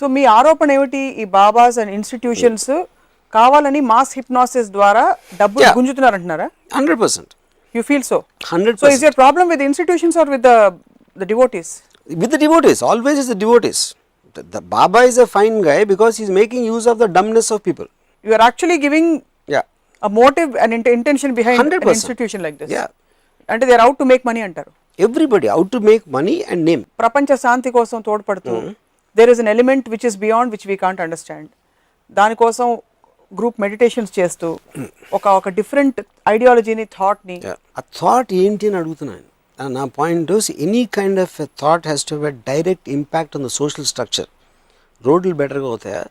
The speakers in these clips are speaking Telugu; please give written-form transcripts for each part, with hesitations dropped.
సో మీ ఆరోపణ ఏమిటి, ఈ బాబాస్ అండ్ ఇన్స్టిట్యూషన్స్ కావాలని మాస్ హిప్నాసిస్ ద్వారా డబ్బులు గుంజుతున్నారు అంటున్నారా? 100%. You feel so? 100%. So is your problem with the institutions or with the devotees? With the devotees, always is the devotees. The Baba is a fine guy because he is making use of the dumbness of people. You are actually giving a motive and intention behind 100%. an institution like this. Yeah. And they are out to make money antaru. Everybody out to make money and name. ప్రపంచ శాంతి కోసం తోడ్పడుతూ there is an element which is beyond which we can't understand. దాని కోసం గ్రూప్ మెడిటేషన్స్ చేస్తూ ఒక డిఫరెంట్ ఐడియాలజీని, థాట్ని, ఆ థాట్ ఏంటి అని అడుగుతున్నాను. నా point any kind of a thought has to have direct impact on the social structure. రోడ్లు బెటర్గా అవుతాయా,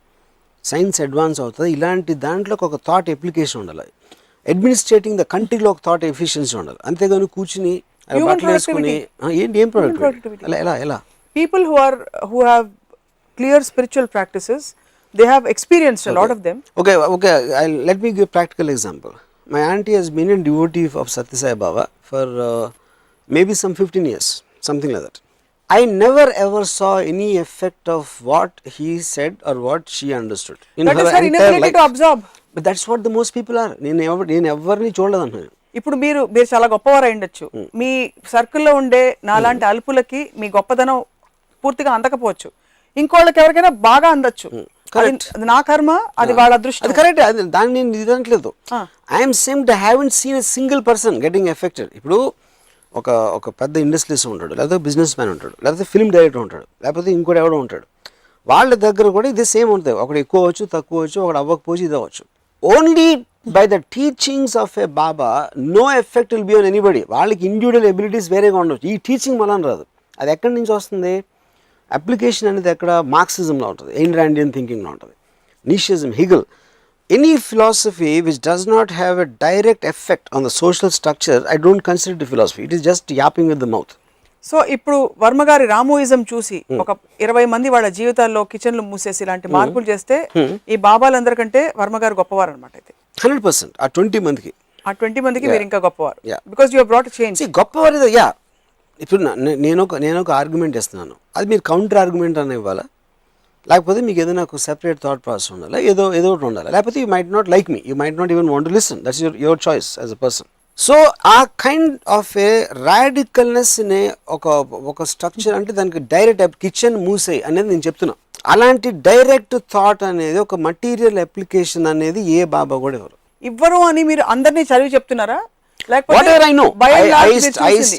సైన్స్ అడ్వాన్స్ అవుతుంది, ఇలాంటి దాంట్లో ఒక థాట్ అప్లికేషన్ ఉండాలి. అడ్మినిస్ట్రేటింగ్ ద కంట్రీలో ఒక థాట్ ఎఫిషియన్సీ ఉండాలి. అంతేగాని కూర్చుని బట్టలు వేసుకుని ఏం ప్రొడక్టివిటీ ఎలా people who have clear spiritual practices, they have experienced a lot of them. Okay, let me give a practical example. My auntie has been a devotee of Satya Sai Baba for maybe some 15 years, something like that. I never ever saw any effect of what he said or what she understood in that her is her entire inability life. to absorb. But that's what the most people are. నేను ఎవరిని చూడలేదన్నాను. ఇప్పుడు మీరు చాలా గొప్పవారు అయి ఉండొచ్చు. మీ సర్కిల్లో ఉండే నాలాంటి అల్పులకి మీ గొప్పదనం పూర్తిగా అందకపోవచ్చు, ఇంకోళ్ళకి ఎవరికైనా బాగా అందొచ్చు. అది నా కర్మ, అది వాళ్ళ అదృష్టం. అది కరెక్ట్, దాన్ని నేను ఇదనట్లేదు. I'm same to haven't seen a single person getting affected. ఇప్పుడు ఒక పెద్ద ఇండస్ట్రీస్ ఉంటాడు, లేకపోతే బిజినెస్ మ్యాన్ ఉంటాడు, లేకపోతే ఫిల్మ్ డైరెక్టర్ ఉంటాడు, లేకపోతే ఇంకోటి ఎవడో ఉంటాడు. వాళ్ళ దగ్గర కూడా ఇది సేమ్ ఉంటుంది. ఒకటి ఎక్కువ అవ్వచ్చు, తక్కువ అవ్వచ్చు, ఒకటి అవ్వకపోవచ్చు, ఇది అవ్వచ్చు. Only by the teachings of a baba no effect will be on anybody. వాళ్ళకి ఇండివిజువల్ ఎబిలిటీస్ వేరేగా ఉండవచ్చు. ఈ టీచింగ్ మనం రాదు. అది ఎక్కడి నుంచి వస్తుంది? అప్లికేషన్ అనేది ఎక్కడ? మార్క్సిజంలో ఉంటుంది, ఎయిన్ రాండియన్ థింకింగ్లో ఉంటుంది, Nietzscheism, Hegel. Any philosophy which does not have a direct effect on the social structure, I don't consider it philosophy. It is just yapping with the mouth. So ఇప్పుడు వర్మ గారి రామోయిజం చూసి ఒక 20 మంది వాళ్ళ జీవితాల్లో కిచెన్లు మూసేసి ఇలాంటి మార్పులు చేస్తే ఈ బాబాలందరికంటే వర్మ గారు గొప్పవారు అనమాట. అయితే 100% ఆ 20 మందికి, ఆ 20 మందికి మీరు ఇంకా గొప్పవారు. Because you have brought change. గొప్పవారు. ఇప్పుడు నేను ఒక ఆర్గ్యుమెంట్ ఇస్తున్నాను, అది మీరు కౌంటర్ ఆర్గ్యుమెంట్ అని ఇవ్వాలా, లేకపోతే మీకు ఏదైనా ఒక సెపరేట్ థాట్ ప్రాసెస్ ఉండాలి, ఏదో ఒకటి ఉండాలి, లేకపోతే you might not like me, you might not even want to listen. That's your choice as a person. So ఆ కైండ్ ఆఫ్ ఏ రాడికల్నెస్ నే ఒక స్ట్రక్చర్ అంటే దానికి డైరెక్ట్ కిచెన్ మూసేయి అనేది నేను చెప్తున్నా. అలాంటి డైరెక్ట్ థాట్ అనేది, ఒక మటీరియల్ అప్లికేషన్ అనేది ఏ బాబా కూడా ఇవ్వరు అని మీరు అందరినీ చదివి చెప్తున్నారా? Whatever I know,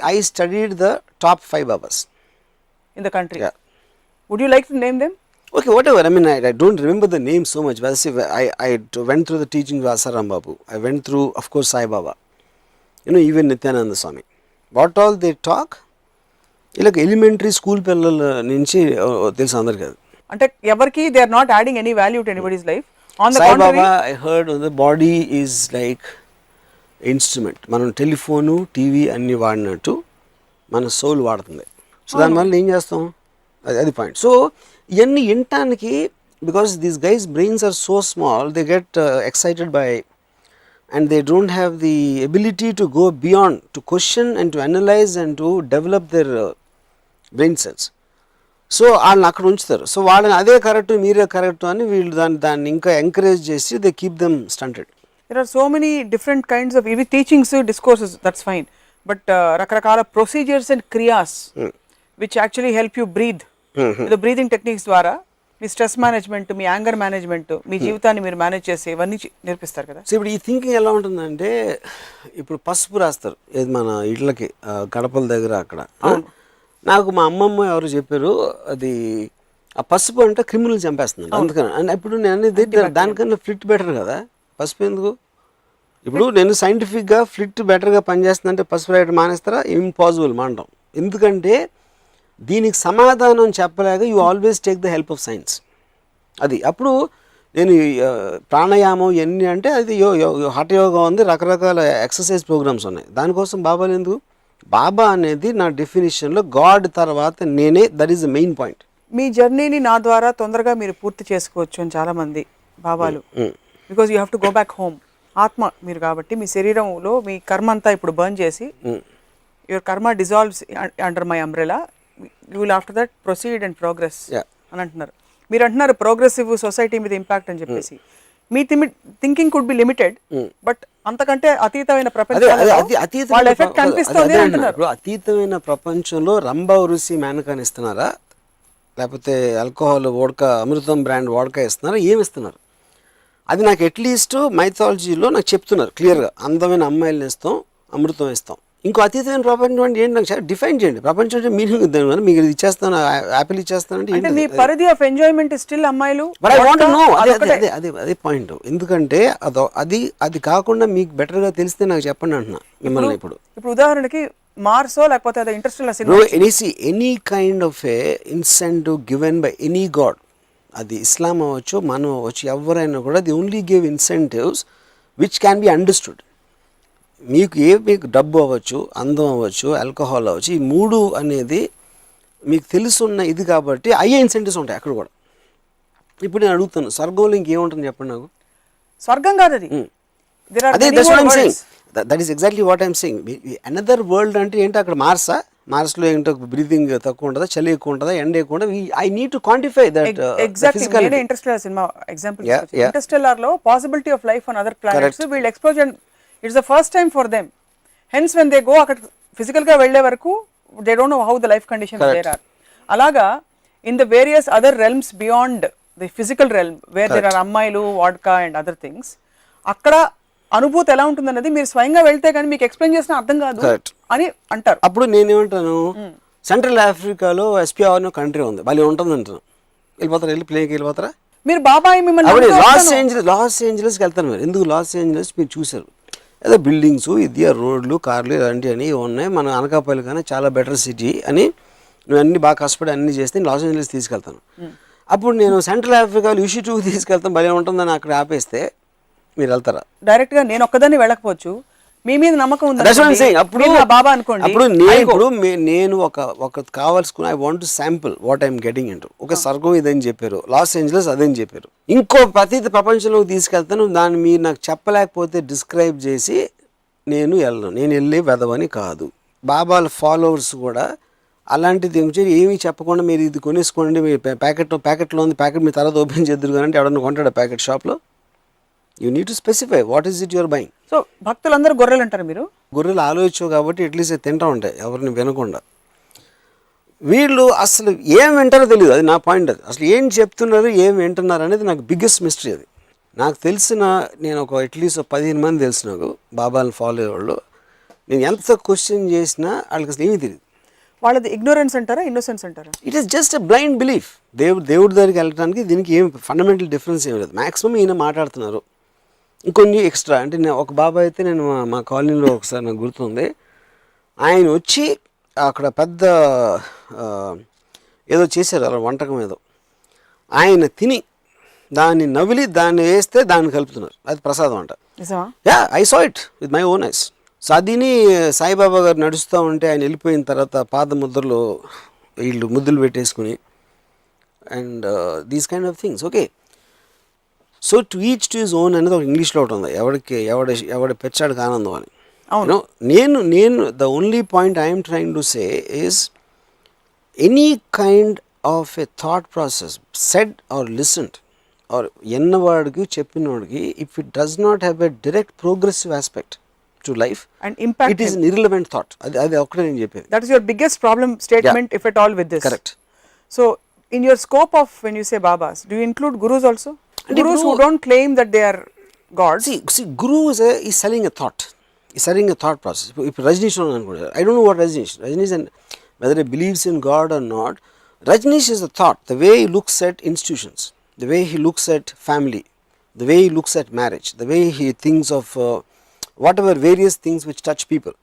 I studied the top 5 Babas in the country. Yeah. Would you like to name them? Okay, whatever. I mean, I don't remember the name so much. But I went through the teachings of Asaram Babu. I went through, of course, Sai Baba. Even Nityananda Swami. What all they talk, like elementary school pillal nunchi telusu andariki. Ante evarki they are not adding any value to anybody's life. On the Sai contrary, Baba, I heard the body is like instrument. మనం టెలిఫోను, టీవీ అన్నీ వాడినట్టు మన సోల్ వాడుతుంది. సో దానివల్ల ఏం చేస్తాం, అది పాయింట్. సో ఇవన్నీ వినటానికి, because these guys brains are so small, they get excited by and they don't have the ability to go beyond, to question and to analyse and to develop their brain cells. So వాళ్ళని అక్కడ ఉంచుతారు. సో వాళ్ళని అదే కరెక్ట్, మీరే కరెక్ట్ అని వీళ్ళు దాన్ని ఇంకా ఎంకరేజ్ చేసి they keep them stunted. There are so many different kinds of even teachings, discourses, that's fine, but రకరకాల procedures and kriyas which actually help you breathe. The breathing techniques ద్వారా మీ స్ట్రెస్ మేనేజ్మెంట్, మీ యాంగర్ మేనేజ్మెంట్, మీ జీవితాన్ని మీరు మేనేజ్ చేసి ఇవన్నీ నేర్పిస్తారు కదా. సో ఇప్పుడు ఈ థింకింగ్ ఎలా ఉంటుందంటే, ఇప్పుడు పసుపు రాస్తారు ఏది మన ఇళ్ళకి గడపల దగ్గర అక్కడ. నాకు మా అమ్మమ్మ ఎవరు చెప్పారు, అది ఆ పసుపు అంటే క్రిమినల్ చంపేస్తుంది అందుకని. అండ్ ఇప్పుడు నేను అనేది దానికన్నా ఫ్లిట్ బెటర్ కదా, పసుపు ఎందుకు? ఇప్పుడు నేను సైంటిఫిక్గా ఫ్లిట్ బెటర్గా పనిచేస్తుందంటే పసుపు రాయడం మానేస్తారా? ఇంపాసిబుల్ మానడం. ఎందుకంటే దీనికి సమాధానం చెప్పలేక you always take the help of science. అది అప్పుడు నేను ప్రాణాయామం ఎన్ని అంటే అది హఠ యోగా ఉంది, రకరకాల ఎక్సర్సైజ్ ప్రోగ్రామ్స్ ఉన్నాయి. దానికోసం బాబాలు ఎందుకు? బాబా అనేది నా డెఫినేషన్లో గాడ్ తర్వాత నేనే, that is the main point. మీ జర్నీని నా ద్వారా తొందరగా మీరు పూర్తి చేసుకోవచ్చు అని చాలామంది బాబాలు, because you have to go back home. ఆత్మ మీరు కాబట్టి మీ శరీరంలో మీ కర్మ అంతా ఇప్పుడు బర్న్ చేసి, యువర్ కర్మ dissolves under my umbrella, you will after that proceed and progress అని అంటున్నారు. మీరు అంటున్నారు ప్రోగ్రెసివ్ సొసైటీ మీద ఇంపాక్ట్ అని చెప్పేసి, మీ thinking could be limited, but అంతకంటే అతీతమైన ప్రపంచంలో వాళ్ళ ఎఫెక్ట్ కనిపిస్తుంది అంటున్నారు. ఇప్పుడు అతీతమైన ప్రపంచంలో రంభా రుచి మేనకాని ఇస్తున్నారా, లేకపోతే ఆల్కహాల్ వోడ్కా అమృతం బ్రాండ్ వోడ్కా ఇస్తున్నారా, ఏమి ఇస్తున్నారు? అది నాకు అట్లీస్ట్ మైథాలజీలో నాకు చెప్తున్నారు క్లియర్గా, అందమైన అమ్మాయిలను ఇస్తాం, అమృతం ఇస్తాం. ఇంకో అతీతమైన ప్రపంచం అంటే ఏంటి నాకు డిఫైన్ చేయండి. ప్రపంచం అంటే మీనింగ్ ఇద్దాం, మీకు ఇది ఇచ్చేస్తాను, యాపిల్ ఇచ్చేస్తానంటే అంటే మీ పరిధి ఆఫ్ ఎంజాయ్మెంట్ స్టిల్ అమ్మాయిలు. But I want to know, అదే పాయింట్. ఎందుకంటే అది కాకుండా మీకు బెటర్గా తెలిస్తే నాకు చెప్పండి అంటున్నా మిమ్మల్ని. ఇప్పుడు ఉదాహరణకి మార్సో లేకపోతే అదే Interstellar cinema, any kind of A incentive given by any God, అది ఇస్లాం అవ్వచ్చు, మనం అవ్వచ్చు, ఎవరైనా కూడా the only give incentives which can be understood. మీకు డబ్బు అవ్వచ్చు, అందం అవ్వచ్చు, ఆల్కహాల్ అవ్వచ్చు, ఈ మూడు అనేది మీకు తెలుసున్న ఇది కాబట్టి అయ్యే ఇన్సెంటివ్స్ ఉంటాయి అక్కడ కూడా. ఇప్పుడు నేను అడుగుతాను, స్వర్గంలో ఇంకేముంటుంది చెప్పండి నాకు? స్వర్గం కాదు అది. అదే that is exactly what I'm saying. Another world అంటే ఏంటో అక్కడ మార్స్లో ఏంటో బ్రీతింగ్ తక్కువ ఉంటుందా, చలి ఎక్కువ ఉంటుందా, ఎండ ఎక్కువ ఉంటుందా? I need to quantify that. Exactly Interstellar cinema example. Interstellar లో possibility of life on other planets వీళ్ళు explore, it's the first time for them. Hence when they go అక్కడ ఫిజికల్ గా వెళ్లే వరకు they don't know how the life conditions there are. అలాగా in the various other realms beyond the physical realm where there are అమ్మాయిలు, వాడ్కా అండ్ అదర్ థింగ్స్, అక్కడ అనుభూతి ఎలా ఉంటుంది అన్నది మీరు స్వయంగా వెళ్తే కానీ మీకు ఎక్స్ప్లెయిన్ చేసిన అర్థం కాదు అని అంటారు. అప్పుడు నేనేమంటాను, సెంట్రల్ ఆఫ్రికాలో ఎస్పిఆర్ కంట్రీ ఉంది, వాళ్ళు ఉంటుంది అంటాను, వెళ్ళిపోతారా, వెళ్ళి ప్లేకి వెళ్ళిపోతారా? మీరు బాబాయ్ మిమ్మల్ని లాస్ ఏంజలస్కి వెళ్తాను. మీరు ఎందుకు లాస్ ఏంజలస్ మీరు చూసారు, ఏదో బిల్డింగ్స్, ఇది రోడ్లు, కార్లు ఇలాంటివి అని ఉన్నాయి. మన అనకాపల్లి కానీ చాలా బెటర్ సిటీ అని నువ్వు అన్ని బాగా కష్టపడి అన్ని చేస్తే లాస్ ఏంజలస్ తీసుకెళ్తాను. అప్పుడు నేను సెంట్రల్ ఆఫ్రికాలో UC2 తీసుకెళ్తాను, భలే ఉంటుందని అక్కడ ఆపేస్తే మీరు వెళ్తారా? డైరెక్ట్ గా నేను ఒక్కదాన్ని వెళ్ళకపోవచ్చు, మీ మీద నమ్మకం ఉంది అప్పుడు బాబా అనుకోండి. అప్పుడు నేను ఒక కావాల్సుకుని I want to sample what I'm getting into. ఒక స్వర్గం ఇదని చెప్పారు, లాస్ ఏంజలస్ అదని చెప్పారు, ఇంకో అతీత ప్రపంచంలోకి తీసుకెళ్తాను, దాన్ని మీరు నాకు చెప్పలేకపోతే డిస్క్రైబ్ చేసి నేను వెళ్ళను. నేను వెళ్ళే వెదవని కాదు. బాబాల ఫాలోవర్స్ కూడా అలాంటిది ఏమీ చెప్పకుండా మీరు ఇది కొనేసుకోండి, మీ ప్యాకెట్లో ఉంది, ప్యాకెట్ మీ తర్వాత ఓపెన్ చేద్దరు కానీ ఎవడన్నా కొంటాడు ప్యాకెట్ షాప్లో. You need to specify what is it your buying. So భక్తులందరూ గొర్రెలు అంటారు, మీరు గొర్రెలు ఆలోచించవు కాబట్టి అట్లీస్ట్ తింటూ ఉంటాయి ఎవరిని వినకుండా. వీళ్ళు అసలు ఏం వింటారో తెలియదు, అది నా పాయింట్. అది అసలు ఏం చెప్తున్నారు, ఏం వింటున్నారు అనేది నాకు బిగ్గెస్ట్ మిస్టరీ. అది నాకు తెలిసిన, నేను ఒక అట్లీస్ట్ 15 మంది తెలిసిన నాకు బాబాని ఫాలో అయ్యేవాళ్ళు, నేను ఎంత క్వశ్చన్ చేసినా వాళ్ళకి అసలు ఏమీ తెలియదు. వాళ్ళది ఇగ్నోరెన్స్ అంటారా, ఇన్నోసెన్స్ అంటారా? It is just a blind belief. దేవుడి దగ్గరికి వెళ్ళడానికి దీనికి ఏం ఫండమెంటల్ డిఫరెన్స్ ఏమి లేదు. మ్యాక్సిమం ఈయన మాట్లాడుతున్నారు, ఇంకొన్ని ఎక్స్ట్రా. అంటే నేను ఒక బాబా అయితే నేను మా కాలనీలో ఒకసారి నాకు గుర్తుంది, ఆయన వచ్చి అక్కడ పెద్ద ఏదో చేశారు అలా వంటకం ఏదో, ఆయన తిని దాన్ని నవిలి దాన్ని వేస్తే దాన్ని కలుపుతున్నారు, అది ప్రసాదం అంట. I saw it with my own eyes. So అదిని సాయిబాబా గారు నడుస్తూ ఉంటే ఆయన వెళ్ళిపోయిన తర్వాత పాద ముద్రలో వీళ్ళు ముద్దులు పెట్టేసుకుని and these kind of things. Okay, so to each to his own అనేది ఒక ఇంగ్లీష్లో ఒకటి ఉంది, ఎవడి పెచ్చాడికి ఆనందం అని. అవును, నేను the only point I'm trying to say is any kind of a thought process said or listened or ఎన్నవాడికి చెప్పినవాడికి, if it does not have a direct progressive aspect to life and impact, it is an irrelevant thought. Adi okkade nenu cheppedi. That is your biggest problem statement, if at all, with this. Correct. So in your scope of when you say babas, do you include gurus also? And gurus who don't claim that they are gods. See guru is selling a thought. He's selling a thought process. If Rajneesh ankoda, I don't know what Rajneesh and whether he believes in God or not, Rajneesh is a thought. The way he looks at institutions, the way he looks at family, the way he looks at marriage, the way he thinks of whatever various things which touch people,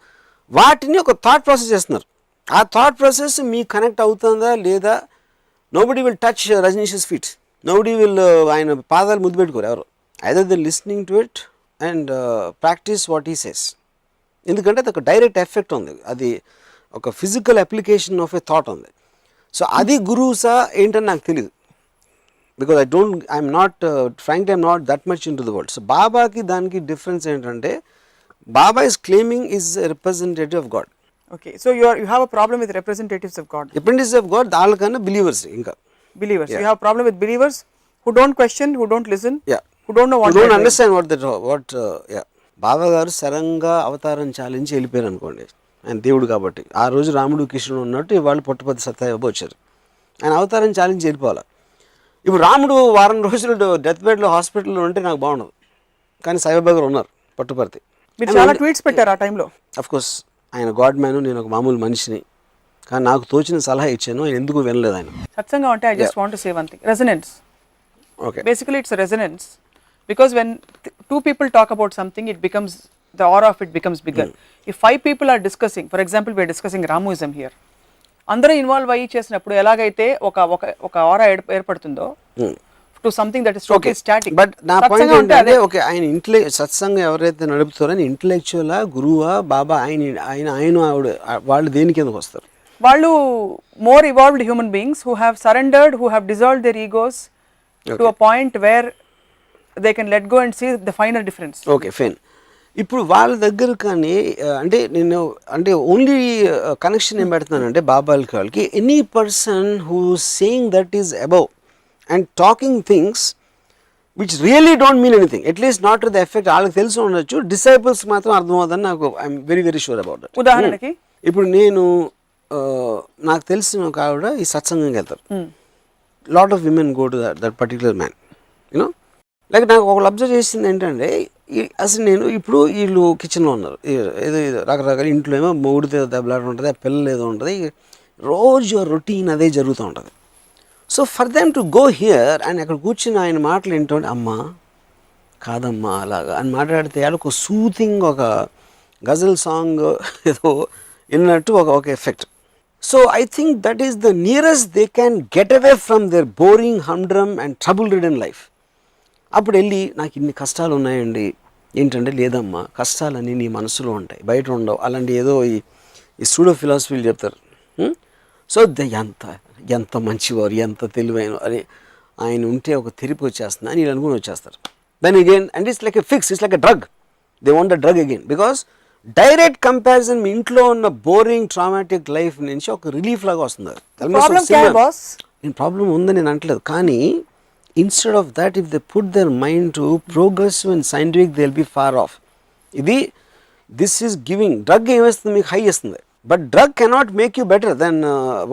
వాటిని ఒక థాట్ ప్రాసెస్ చేస్తున్నారు. ఆ థాట్ ప్రాసెస్ మీ కనెక్ట్ అవుతుందా లేదా? Nobody will touch Rajneesh's feet, nobody will ఆయన పాదాలు ముద్దు పెట్టుకోరు ఎవరు. Either the listening to it and practice what he says. ఎందుకంటే అది ఒక డైరెక్ట్ ఎఫెక్ట్ ఉంది, అది ఒక physical application of a thought ఉంది. సో అది గురువుసా ఏంటని నాకు తెలియదు, because I'm not frankly I'm not that much into the world. So బాబాకి దానికి డిఫరెన్స్ ఏంటంటే, Baba is claiming is a representative of God. Okay, so you have a problem with representatives of God. Representatives of God, వాళ్ళకన్నా బిలీవర్స్ ఇంకా Believers. You have problem with believers who don't question, who don't listen, Yeah. who don't know what You they're don't doing. understand yeah. బాబా గారు సరంగా అవతారం చాలించి వెళ్ళిపోయారు అనుకోండి, ఆయన దేవుడు కాబట్టి. ఆ రోజు రాముడు కృష్ణుడు ఉన్నట్టు ఇవాళ పుట్టపర్తి సత్యబాబు వచ్చారు. ఆయన అవతారం చాలించి వెళ్ళిపోవాలి. ఇప్పుడు రాముడు వారం రోజులు డెత్ బెడ్లో హాస్పిటల్లో ఉంటే నాకు బాగుండదు, కానీ సాయిబాబా గారు ఉన్నారు పుట్టపర్తి. మీరు చాలా ట్వీట్స్ పెట్టారు ఆ టైంలో. అఫ్ కోర్స్ ఆయన గాడ్ మ్యాన్, నేను ఒక మామూలు మనిషిని, కానీ నాకు తోచిన సలహా ఇచ్చాను, ఆయన ఎందుకు వినలేదు ఆయన. సత్సంగం అంటే I just want to say one thing. Resonance. Okay, Basically it's a resonance, because when two people talk about something, it becomes, the aura of it becomes bigger. If 5 people are discussing, for example we are discussing Ramuism here, అందరూ ఇన్వాల్వ్ అయ్యి చేసినప్పుడు ఎలాగైతే ఒక ఆరా ఏర్పడుతుందో to something that is totally static. But నా పాయింట్ ఏంటంటే ఓకే, ఆయన సత్సంగం ఎవరైతే నడుపుతారో ఇంటలెక్చువలా, గురువా, బాబా, ఆయన ఆవిడ, వాళ్ళు దేని కిందకు వస్తారు? వాళ్ళు more evolved human beings who have surrendered, who have dissolved their egos to a point where they can let go and see the final difference. Okay fine. ఇప్పుడు వాళ్ళ దగ్గర కానీ అంటే ఓన్లీ కనెక్షన్ ఏం పెడుతున్నానంటే బాబాలకి వాళ్ళకి, any person who saying that is above and talking things which really don't mean anything, at least not to the effect, వాళ్ళకి తెలిసి ఉండొచ్చు, డిసైపుల్స్ మాత్రం అర్థమవుతుందని నాకు I'm very very sure about that. ఉదాహరణకి ఇప్పుడు నాకు తెలిసిన ఒక ఆవిడ ఈ సత్సంగంకి వెళ్తారు. Lot of women go to that particular man, you know. Like నాకు ఒకళ్ళు అబ్జర్వ్ చేసింది ఏంటంటే, అసలు నేను ఇప్పుడు వీళ్ళు కిచెన్లో ఉన్నారు, ఏదో రకరకాల ఇంట్లో ఏమో మొగుడితో దెబ్బలాట ఉంటుంది, ఆ పిల్లలు ఏదో ఉంటుంది, రోజు రొటీన్ అదే జరుగుతూ ఉంటుంది. So for them to go here and అక్కడ కూర్చుని ఆయన మాటలు ఏంటంటే, అమ్మా కాదమ్మా అలాగా అని మాట్లాడితే ఒక సూతింగ్, ఒక గజల్ సాంగ్ ఏదో విన్నట్టు ఒక effect. So I think that is the nearest they can get away from their boring, humdrum and trouble ridden life. అప్పుడు వెళ్ళి నాకు ఇన్ని కష్టాలు ఉన్నాయండి ఏంటంటే, లేదమ్మా కష్టాలన్నీ నీ మనసులో ఉంటాయి, బయట ఉండవు, అలాంటి ఏదో ఈ సూడో ఫిలాసఫీలు చెప్తారు. సో ఎంత మంచివారు, ఎంత తెలివైన, అరే ఆయన ఉంటే ఒక తెరిపి వచ్చేస్తుంది అని వీళ్ళు అనుకుని వచ్చేస్తారు. Then again and it's like a fix, it's like a drug, they want the drug again, because direct comparison మీ ఇంట్లో ఉన్న బోరింగ్ ట్రామాటిక్ లైఫ్ నుంచి ఒక రిలీఫ్ లాగా వస్తుంది. నేను ప్రాబ్లం ఉందని నేను అంటలేదు, కానీ instead of that, if they put their mind to progressive and scientific, they'll be far off. This is giving drug ఏమేస్తుంది మీకు, హై ఇస్తుంది, but drug cannot make you better than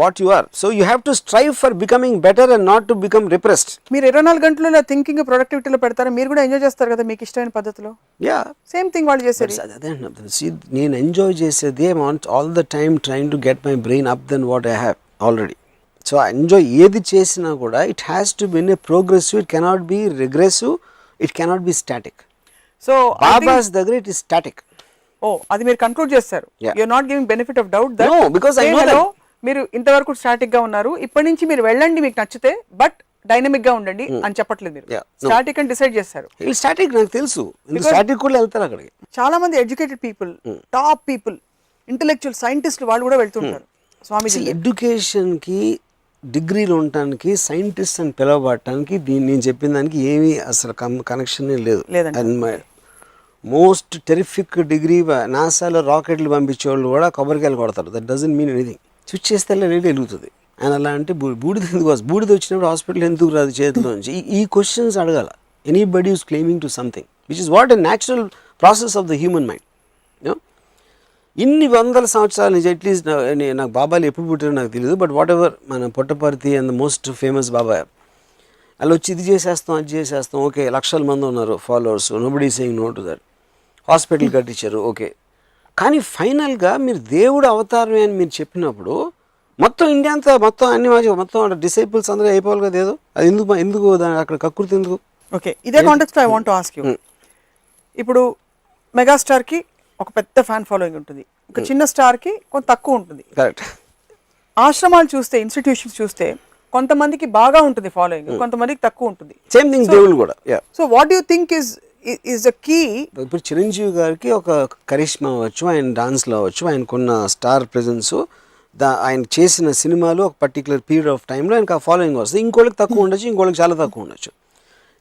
what you are. So you have to strive for becoming better and not to become repressed. మీరు 24 గంటలలో థింకింగ్ ప్రొడక్టివిటీలో పెడతారా? మీరు కూడా ఎంజాయ్ చేస్తారు కదా మీకు ఇష్టమైన పద్ధతిలో. యా, సేమ్ థింగ్ వాళ్ళు చేసేది. నేను ఎంజాయ్ చేసేది all the time trying to get my brain up then what I have already. So enjoy ఏది చేసినా కూడా it has to be a progressive, it cannot be regressive, it cannot be static. So Babas దగ్గర ఇట్ ఇస్ స్టాటిక్. అది మీరు కన్క్లూడ్ చేస్తారు. You are not giving benefit of doubt that, no, because I know that మీరు ఇంతవరకు స్టాటిక్ గా ఉన్నారు, ఇప్పటి నుంచి మీరు వెళ్ళండి మీకు నచ్చితే, బట్ డైనమిక్ గా ఉండండి అని చెప్పట్లేదు. మీరు స్టాటిక్ అని డిసైడ్ చేస్తారు. స్టాటిక్ నాకు తెలుసు, స్టాటిక్ కూడా వెళ్తారు అక్కడికి. చాలా మంది educated people, top people, intellectual సైంటిస్టులు వాళ్ళు కూడా వెళ్తుంటారు స్వామీజీ. ఎడ్యుకేషన్కి, డిగ్రీలు ఉండటానికి, సైంటిస్ట్ అని పిలవబడటానికి నేను చెప్పిన దానికి ఏమీ అసలు కనెక్షన్ లేదు. And my most terrific degree, నాసాలో రాకెట్లు పంపించేవాళ్ళు కూడా కొబ్బరికాయలు కొడతారు. That doesn't mean anything. Switch చేస్తే రేట్ వెలుగుతుంది. ఆయన అలా అంటే బూడిద ఎందుకు, బూడిద వచ్చినప్పుడు హాస్పిటల్ ఎందుకు రాదు చేతిలో నుంచి? ఈ క్వశ్చన్స్ అడగాల. Anybody is claiming to something which is what a natural process of the human mind. ఇన్ని వందల సంవత్సరాల నుంచి అట్లీస్ట్ నాకు బాబాలు ఎప్పుడు పుట్టారో నాకు తెలియదు, బట్ వాట్ ఎవర్ మన Puttaparthi and the most famous baba అలా వచ్చి ఇది చేసేస్తాం, అది చేసేస్తాం, ఓకే, లక్షల మంది ఉన్నారు followers, nobody saying no to that. Hospital కట్టించారు, ఓకే, కానీ ఫైనల్గా మీరు దేవుడు అవతారమే అని మీరు చెప్పినప్పుడు మొత్తం ఇండియా అంతా, మొత్తం అన్ని మొత్తం డిసైపుల్స్ అందరూ అయిపోవాలి కదా. ఏదో అది ఎందుకు అక్కడ కక్కుర్తి ఎందుకు? ఓకే, ఇదే context I want to ask you. ఇప్పుడు మెగాస్టార్కి ఒక పెద్ద ఫ్యాన్ ఫాలోయింగ్ ఉంటుంది, ఒక చిన్న స్టార్కి కొంత తక్కువ ఉంటుంది. కరెక్ట్. ఆశ్రమాలు చూస్తే, ఇన్స్టిట్యూషన్స్ చూస్తే కొంతమందికి బాగా ఉంటుంది ఫాలోయింగ్, కొంతమందికి తక్కువ ఉంటుంది. సేమ్ థింగ్ దేవుళ్ళు కూడా. So what you think is the key? ఇప్పుడు చిరంజీవి గారికి ఒక కరిష్మా అవ్వచ్చు, ఆయన డాన్స్లో అవ్వచ్చు, ఆయనకున్న స్టార్ ప్రెజెన్స్, ఆయన చేసిన సినిమాలు ఒక పర్టికులర్ పీరియడ్ ఆఫ్ టైంలో ఆయనకు ఆ ఫాలోయింగ్ వస్తుంది. ఇంకోళ్ళకి తక్కువ ఉండొచ్చు, ఇంకోళ్ళకి చాలా తక్కువ ఉండొచ్చు.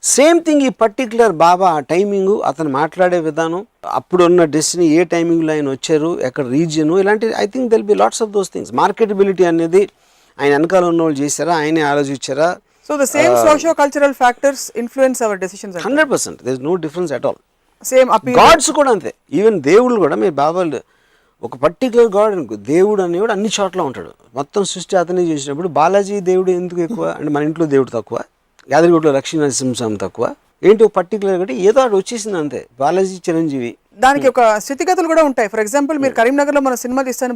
సేమ్ థింగ్ ఈ పర్టికులర్ బాబా ఆ టైమింగు, అతను మాట్లాడే విధానం, అప్పుడున్న డెస్టినీ, ఏ టైమింగ్లో ఆయన వచ్చారు, ఎక్కడ రీజియను, ఇలాంటి I think there'll be lots of those things. Marketability అనేది ఆయన వెనకాల ఉన్న వాళ్ళు చేశారా, ఆయనే ఆలోచించారా? So the same socio cultural factors influence our decisions. 100%. There is no difference at all. Same appeal. Gods కూడా అంతే. ఈవెన్ దేవుళ్ళు కూడా మీరు బాబాలు ఒక పర్టికులర్ గాడ్ అనుకో, దేవుడు అనేవాడు అన్ని చోట్ల ఉంటాడు. మొత్తం సృష్టి అతనే చేసినప్పుడు బాలాజీ దేవుడు ఎందుకు ఎక్కువ అంటే మన ఇంట్లో దేవుడు తక్కువ, యాదగిరిగుట్టలో లక్ష్మీ నరసింహస్వామి తక్కువ ఏంటి? ఒక పర్టికులర్ అంటే ఏదో అటు వచ్చేసింది అంతే. బాలాజీ చిరంజీవి దానికి ఒక స్థితిగతులు కూడా ఉంటాయి. ఫర్ ఎగ్జాంపుల్ మీరు కరీంనగర్లో మన సినిమా తీస్తాను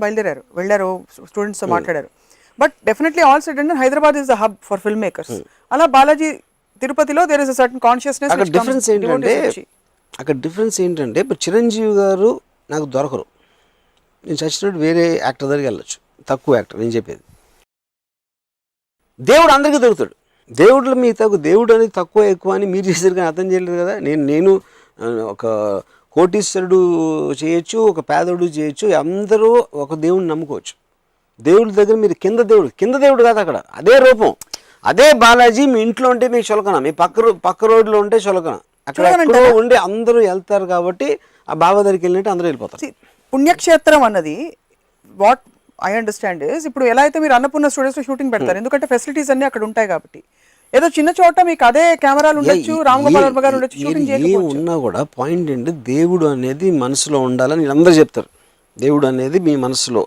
వెళ్ళారు స్టూడెంట్స్తో మాట్లాడారు. But definitely all said and Hyderabad is the hub for film makers. అలా బాలాజీ తిరుపతిలో there is a certain consciousness. అక్కడ డిఫరెన్స్ ఏంటంటే ఇప్పుడు చిరంజీవి గారు నాకు దొరకరు. నేను చచ్చినట్టు వేరే యాక్టర్ దగ్గరికి వెళ్ళొచ్చు, తక్కువ యాక్టర్ నేను చెప్పేది. దేవుడు అందరికీ దొరుకుతాడు. దేవుడు మీ దేవుడు అనేది తక్కువ ఎక్కువ అని మీరు చేశారు కానీ అర్థం చేయలేదు కదా. నేను ఒక కోటీశ్వరుడు చేయొచ్చు, ఒక పేదోడు చేయొచ్చు, అందరూ ఒక దేవుడిని నమ్ముకోవచ్చు. దేవుడి దగ్గర మీరు కింద దేవుడు కాదు, అక్కడ అదే రూపం, అదే బాలాజీ మీ ఇంట్లో ఉంటే మీకు చులకన, మీ పక్క రోడ్లో ఉంటే చులకన, అక్కడ ఎక్కడో ఉండి అందరూ వెళ్తారు కాబట్టి ఆ బాబా దగ్గరికి వెళ్ళినట్టు అందరూ వెళ్ళిపోతారు. పుణ్యక్షేత్రం అన్నది వాట్ ఐ అండర్స్టాండ్ ఇస్, ఇప్పుడు ఎలా అయితే మీరు అన్నపూర్ణ స్టూడియోస్లో షూటింగ్ పెడతారు ఎందుకంటే ఫెసిలిటీస్ అన్ని అక్కడ ఉంటాయి కాబట్టి. ఏదో చిన్న చోట మీకు అదే కెమెరాలు ఉండొచ్చు, రామ్ గోపాల్ వర్మ గారు ఉండొచ్చు, షూటింగ్ చేయకపోవచ్చు. ఉన్నా కూడా పాయింట్ ఏంటి, దేవుడు అనేది మనసులో ఉండాలని అందరూ చెప్తారు. దేవుడు అనేది మీ మనసులో,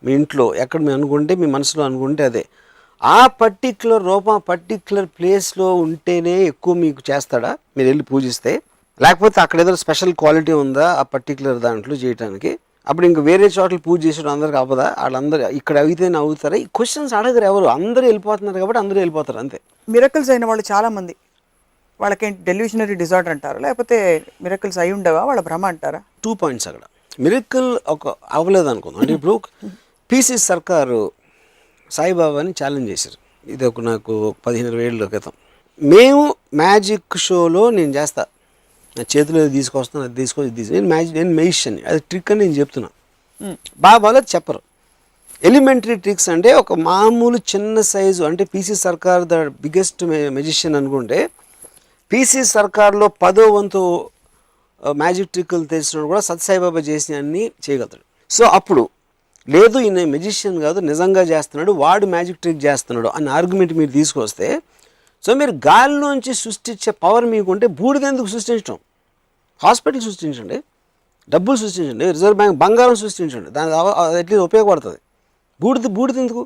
మీ ఇంట్లో ఎక్కడ మీరు అనుకుంటే, మీ మనసులో అనుకుంటే అదే ఆ పర్టిక్యులర్ రూపం పర్టిక్యులర్ ప్లేస్లో ఉంటేనే ఎక్కువ మీకు చేస్తాడా మీరు వెళ్ళి పూజిస్తే, లేకపోతే అక్కడ ఏదో స్పెషల్ క్వాలిటీ ఉందా ఆ పర్టిక్యులర్ దాంట్లో చేయడానికి? అప్పుడు ఇంక వేరే చోట్ల పూజ చేసడం అందరికి అవ్వదా? వాళ్ళందరూ ఇక్కడ అయితేనే అవుతారా? ఈ క్వశ్చన్స్ అడగరు ఎవరు, అందరూ వెళ్ళిపోతున్నారు కాబట్టి అందరూ వెళ్ళిపోతారు అంతే. మిరకల్స్ అయిన వాళ్ళు చాలా మంది, వాళ్ళకేంటి డెల్యూషనరీ డిజార్డర్ అంటారు, లేకపోతే మిరకల్స్ అయి ఉండవా, వాళ్ళ భ్రమ అంటారా? 2 పాయింట్స్ అక్కడ. మిరకల్ ఒక అవ్వలేదు అనుకుందాం అంటే ఇప్పుడు పీసీ సర్కారు సాయిబాబాని ఛాలెంజ్ చేశారు. ఇది నాకు 15-20 ఏళ్ళ క్రితం. మేము మ్యాజిక్ షోలో నేను చేస్తా, నా చేతిలో తీసుకొస్తాను, అది తీసుకొచ్చి నేను మెజిషియన్, అది ట్రిక్ అని నేను చెప్తున్నా. బాబాలో అది చెప్పరు. ఎలిమెంటరీ ట్రిక్స్ అంటే ఒక మామూలు చిన్న సైజు అంటే పీసీ సర్కార్ ద బిగ్గెస్ట్ మెజిషియన్ అనుకుంటే పీసీ సర్కార్లో 10వ వంతు మ్యాజిక్ ట్రిక్లు తెలిసినప్పుడు కూడా సత్సాయిబాబా చేసిన అన్నీ చేయగలుగుతాడు. సో అప్పుడు లేదు ఈయన మెజిషియన్ కాదు నిజంగా చేస్తున్నాడు, వాడు మ్యాజిక్ ట్రిక్ చేస్తున్నాడు అనే ఆర్గ్యుమెంట్ మీరు తీసుకొస్తే, సో మీరు గాలిలోంచి సృష్టించే పవర్ మీకుంటే బూడిద ఎందుకు సృష్టించడం? హాస్పిటల్ సృష్టించండి, డబ్బులు సృష్టించండి, రిజర్వ్ బ్యాంక్ బంగారం సృష్టించండి, దాని అట్లీస్ట్ ఉపయోగపడుతుంది. బూడిద ఎందుకు?